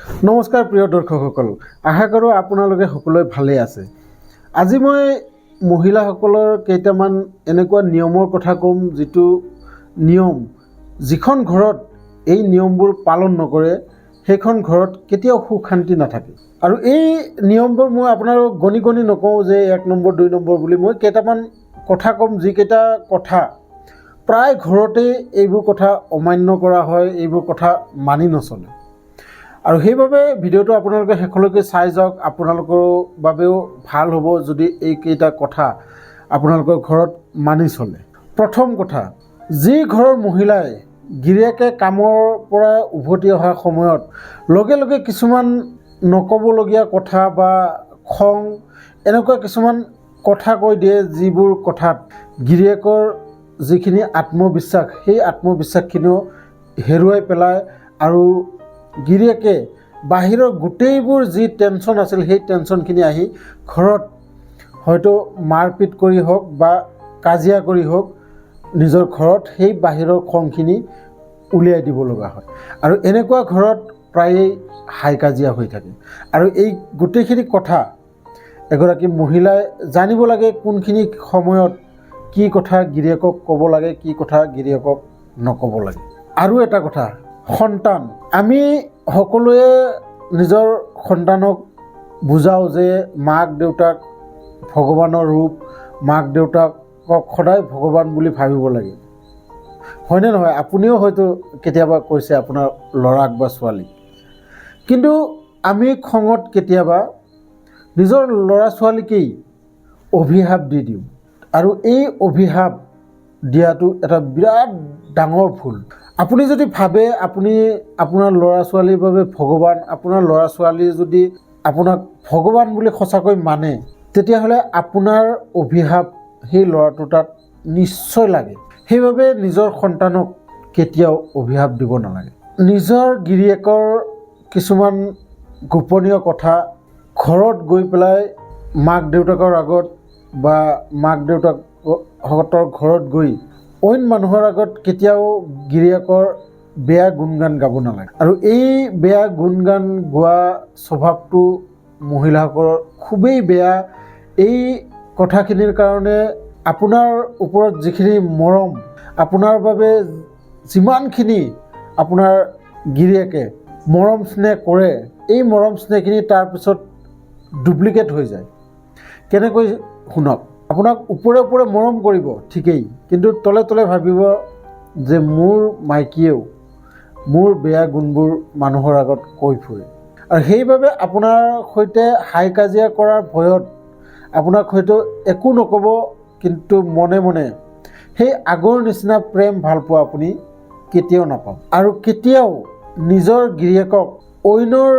নমস্কাৰ প্ৰিয় দৰ্শকসকল, আশা কৰোঁ আপোনালোকে সকলোৱে ভালে আছে। আজি মই মহিলাসকলৰ কেইটামান এনেকুৱা নিয়মৰ কথা ক'ম, যিটো নিয়ম যিখন ঘৰত এই নিয়মবোৰ পালন নকৰে সেইখন ঘৰত কেতিয়াও সুখ শান্তি নাথাকে। আৰু এই নিয়মবোৰ মই আপোনালোকক গণি গণি নকওঁ যে 1 নম্বৰ 2 নম্বৰ বুলি, মই কেইটামান কথা ক'ম যিকেইটা কথা প্ৰায় ঘৰতে এইবোৰ কথা অমান্য কৰা হয়, এইবোৰ কথা মানি নচলে। আৰু সেইবাবে ভিডিঅ'টো আপোনালোকে শেষলৈকে চাই যাওক, আপোনালোকৰ বাবেও ভাল হ'ব যদি এইকেইটা কথা আপোনালোকৰ ঘৰত মানি চলে। প্ৰথম কথা, যি ঘৰৰ মহিলাই গিৰিয়েকে কামৰ পৰা উভতি অহাৰ সময়ত লগে লগে কিছুমান নক'বলগীয়া কথা বা খং এনেকুৱা কিছুমান কথা কৈ দিয়ে, যিবোৰ কথাত গিৰিয়েকৰ যিখিনি আত্মবিশ্বাস সেই আত্মবিশ্বাসখিনিও হেৰুৱাই পেলায় আৰু গিৰিয়েকে বাহিৰৰ গোটেইবোৰ যি টেনশ্যন আছিল সেই টেনশ্যনখিনি আহি ঘৰত হয়তো মাৰপিট কৰি হওক বা কাজিয়া কৰি হওক নিজৰ ঘৰত সেই বাহিৰৰ খংখিনি উলিয়াই দিব লগা হয়। আৰু এনেকুৱা ঘৰত প্ৰায়েই হাই কাজিয়া হৈ থাকে। আৰু এই গোটেইখিনি কথা এগৰাকী মহিলাই জানিব লাগে, কোনখিনি সময়ত কি কথা গিৰিয়েকক ক'ব লাগে, কি কথা গিৰিয়েকক নক'ব লাগে। আৰু এটা কথা, সন্তান, আমি সকলোৱে নিজৰ সন্তানক বুজাওঁ যে মাক দেউতাক ভগৱানৰ ৰূপ, মাক দেউতাকক সদায় ভগৱান বুলি ভাবিব লাগে, হয়নে নহয়? আপুনিও হয়তো কেতিয়াবা কৈছে আপোনাৰ ল'ৰাক বা ছোৱালীক। কিন্তু আমি খঙত কেতিয়াবা নিজৰ ল'ৰা ছোৱালীকেই অভিশাপ দি দিওঁ, আৰু এই অভিশাপ দিয়াটো এটা বিৰাট ডাঙৰ ভুল। আপুনি যদি ভাবে আপুনি আপোনাৰ ল'ৰা ছোৱালীৰ বাবে ভগৱান, আপোনাৰ ল'ৰা ছোৱালীয়ে যদি আপোনাক ভগৱান বুলি সঁচাকৈ মানে, তেতিয়াহ'লে আপোনাৰ অভিশাপ সেই ল'ৰাটোৰ তাত নিশ্চয় লাগে। সেইবাবে নিজৰ সন্তানক কেতিয়াও অভিশাপ দিব নালাগে। নিজৰ গিৰিয়েকৰ কিছুমান গোপনীয় কথা ঘৰত গৈ পেলাই মাক দেউতাকৰ আগত বা মাক দেউতাকহঁতৰ ঘৰত গৈ অইন মানুহৰ আগত কেতিয়াও গিৰিয়েকৰ বেয়া গুণগান গাব নালাগে। আৰু এই বেয়া গুণগান গোৱা স্বভাৱটো মহিলাসকলৰ খুবেই বেয়া। এই কথাখিনিৰ কাৰণে আপোনাৰ ওপৰত যিখিনি মৰম, আপোনাৰ বাবে যিমানখিনি আপোনাৰ গিৰিয়েকে মৰম স্নেহ কৰে, এই মৰম স্নেহখিনি তাৰপিছত ডুপ্লিকেট হৈ যায়। কেনেকৈ শুনক, আপোনাক ওপৰে ওপৰে মৰম কৰিব ঠিকেই, কিন্তু তলে তলে ভাবিব যে মোৰ মাইকীয়েও মোৰ বেয়া গুণবোৰ মানুহৰ আগত কৈ ফুৰে। আৰু সেইবাবে আপোনাৰ সৈতে হাই কাজিয়া কৰাৰ ভয়ত আপোনাক হয়তো একো নক'ব, কিন্তু মনে মনে সেই আগৰ নিচিনা প্ৰেম ভালপোৱা আপুনি কেতিয়াও নাপাব। আৰু কেতিয়াও নিজৰ গিৰিয়েকক অইনৰ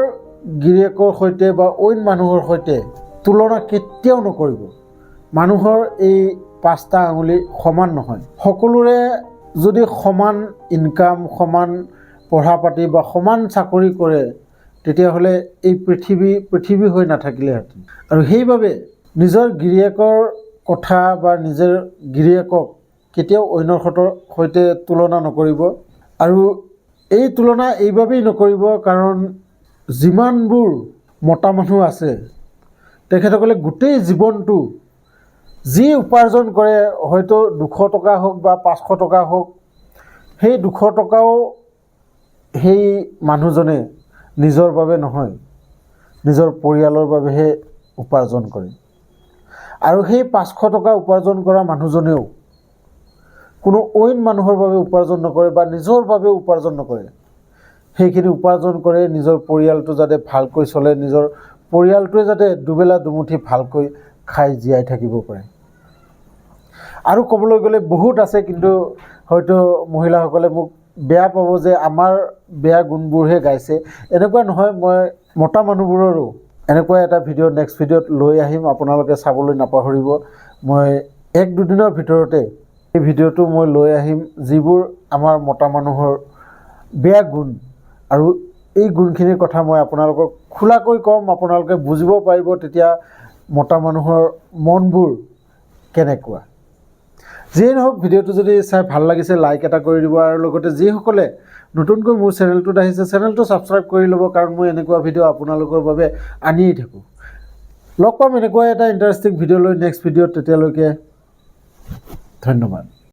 গিৰিয়েকৰ সৈতে বা অইন মানুহৰ সৈতে তুলনা কেতিয়াও নকৰিব। মানুহৰ এই 5টা আঙুলি সমান নহয়। সকলোৰে যদি সমান ইনকাম, সমান পঢ়া পাতি বা সমান চাকৰি কৰে, তেতিয়াহ'লে এই পৃথিৱী হৈ নাথাকিলেহেঁতেন। আৰু সেইবাবে নিজৰ গিৰিয়েকৰ কথা বা নিজৰ গিৰিয়েকক কেতিয়াও অন্যৰ সৈতে তুলনা নকৰিব। আৰু এই তুলনা এইবাবেই নকৰিব, কাৰণ যিমানবোৰ মতা মানুহ আছে তেখেতসকলে গোটেই জীৱনটো যি উপাৰ্জন কৰে, হয়তো 200 টকা হওক বা 500 টকা হওক, সেই 200 টকাও সেই মানুহজনে নিজৰ বাবে নহয়, নিজৰ পৰিয়ালৰ বাবেহে উপাৰ্জন কৰে। আৰু সেই 500 টকা উপাৰ্জন কৰা মানুহজনেও কোনো অইন মানুহৰ বাবে উপাৰ্জন নকৰে বা নিজৰ বাবেও উপাৰ্জন নকৰে। সেইখিনি উপাৰ্জন কৰে নিজৰ পৰিয়ালটো যাতে ভালকৈ চলে, নিজৰ পৰিয়ালটোৱে যাতে দুবেলা দুমুঠি ভালকৈ খাই জীয়াই থাকিব পাৰে। আৰু ক'বলৈ গ'লে বহুত আছে, কিন্তু হয়তো মহিলাসকলে মোক বেয়া পাব যে আমাৰ বেয়া গুণবোৰহে গাইছে। এনেকুৱা নহয়, মই মতা মানুহবোৰৰো এনেকুৱা এটা ভিডিঅ' নেক্সট ভিডিঅ'ত লৈ আহিম, আপোনালোকে চাবলৈ নাপাহৰিব। মই 1-2 দিনৰ ভিতৰতে এই ভিডিঅ'টো মই লৈ আহিম, যিবোৰ আমাৰ মতা মানুহৰ বেয়া গুণ। আৰু এই গুণখিনিৰ কথা মই আপোনালোকক খোলাকৈ ক'ম, আপোনালোকে বুজিব পাৰিব তেতিয়া মতা মানুহৰ মনবোৰ কেনেকুৱা। যিয়ে নহওক, ভিডিঅ'টো যদি চাই ভাল লাগিছে লাইক এটা কৰি দিব। আৰু লগতে যিসকলে নতুনকৈ মোৰ চেনেলটোত আহিছে, চেনেলটো ছাবস্ক্ৰাইব কৰি ল'ব, কাৰণ মই এনেকুৱা ভিডিঅ' আপোনালোকৰ বাবে আনিয়েই থাকোঁ। লগ পাম এনেকুৱা এটা ইণ্টাৰেষ্টিং ভিডিঅ' লৈ নেক্সট ভিডিঅ'ত, তেতিয়ালৈকে ধন্যবাদ।